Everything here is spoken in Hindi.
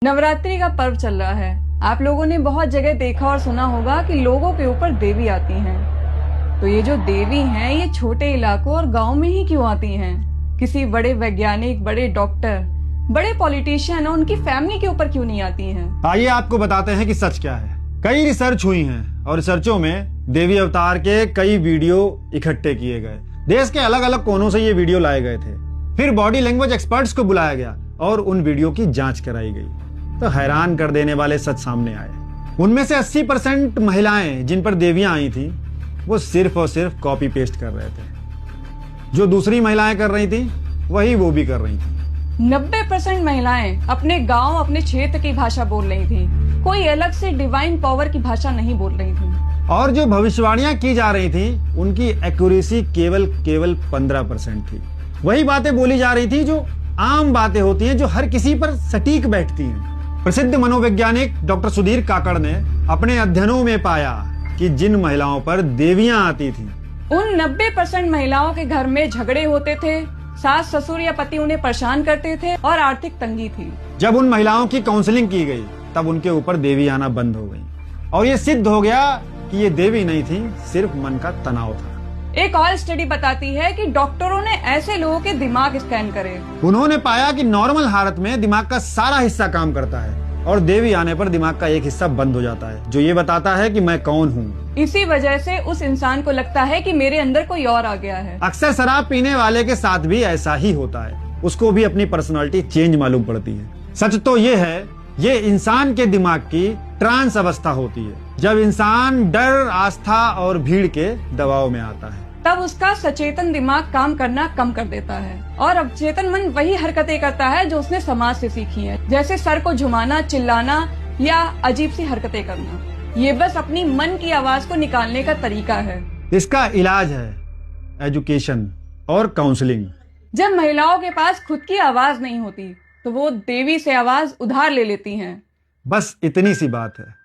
नवरात्रि का पर्व चल रहा है। आप लोगों ने बहुत जगह देखा और सुना होगा कि लोगों के ऊपर देवी आती हैं। तो ये जो देवी हैं ये छोटे इलाकों और गांव में ही क्यों आती हैं? किसी बड़े वैज्ञानिक, बड़े डॉक्टर, बड़े पॉलिटिशियन और उनकी फैमिली के ऊपर क्यों नहीं आती हैं? आइए आपको बताते हैं कि सच क्या है। कई रिसर्च हुई हैं और रिसर्चों में देवी अवतार के कई वीडियो इकट्ठे किए गए। देश के अलग अलग कोनों से ये वीडियो लाए गए थे। फिर बॉडी लैंग्वेज एक्सपर्ट्स को बुलाया गया और उन वीडियो की जांच कराई गई तो हैरान कर देने वाले सच सामने आए। उनमें से 80% महिलाएं जिन पर देवियां आई थी वो सिर्फ और सिर्फ कॉपी पेस्ट कर रहे थे। जो दूसरी महिलाएं कर रही थी वही वो भी कर रही थी। 90% महिलाएं अपने गांव, अपने क्षेत्र की भाषा बोल रही थी। कोई अलग से डिवाइन पावर की भाषा नहीं बोल रही थी। और जो भविष्यवाणियां की जा रही थी उनकी एक्यूरेसी केवल 15% थी। वही बातें बोली जा रही थी जो आम बातें होती हैं, जो हर किसी पर सटीक बैठती हैं। प्रसिद्ध मनोवैज्ञानिक डॉक्टर सुधीर काकड़ ने अपने अध्ययनों में पाया कि जिन महिलाओं पर देवियां आती थी उन 90% महिलाओं के घर में झगड़े होते थे, सास ससुर या पति उन्हें परेशान करते थे और आर्थिक तंगी थी। जब उन महिलाओं की काउंसलिंग की गई तब उनके ऊपर देवी आना बंद हो गई और ये सिद्ध हो गया कि ये देवी नहीं थी, सिर्फ मन का तनाव था। एक और स्टडी बताती है कि डॉक्टरों ने ऐसे लोगों के दिमाग स्कैन करे। उन्होंने पाया कि नॉर्मल हालत में दिमाग का सारा हिस्सा काम करता है और देवी आने पर दिमाग का एक हिस्सा बंद हो जाता है, जो ये बताता है कि मैं कौन हूँ। इसी वजह से उस इंसान को लगता है कि मेरे अंदर कोई और आ गया है। अक्सर शराब पीने वाले के साथ भी ऐसा ही होता है। उसको भी अपनी पर्सनालिटी चेंज मालूम पड़ती है। सच तो ये है, ये इंसान के दिमाग की ट्रांस अवस्था होती है, जब इंसान डर, आस्था और भीड़ के दबाव में आता है। तब उसका सचेतन दिमाग काम करना कम कर देता है और अवचेतन मन वही हरकतें करता है जो उसने समाज से सीखी है, जैसे सर को झुमाना, चिल्लाना या अजीब सी हरकतें करना। ये बस अपनी मन की आवाज को निकालने का तरीका है। इसका इलाज है एजुकेशन और काउंसलिंग। जब महिलाओं के पास खुद की आवाज नहीं होती तो वो देवी से आवाज उधार ले लेती हैं। बस इतनी सी बात है।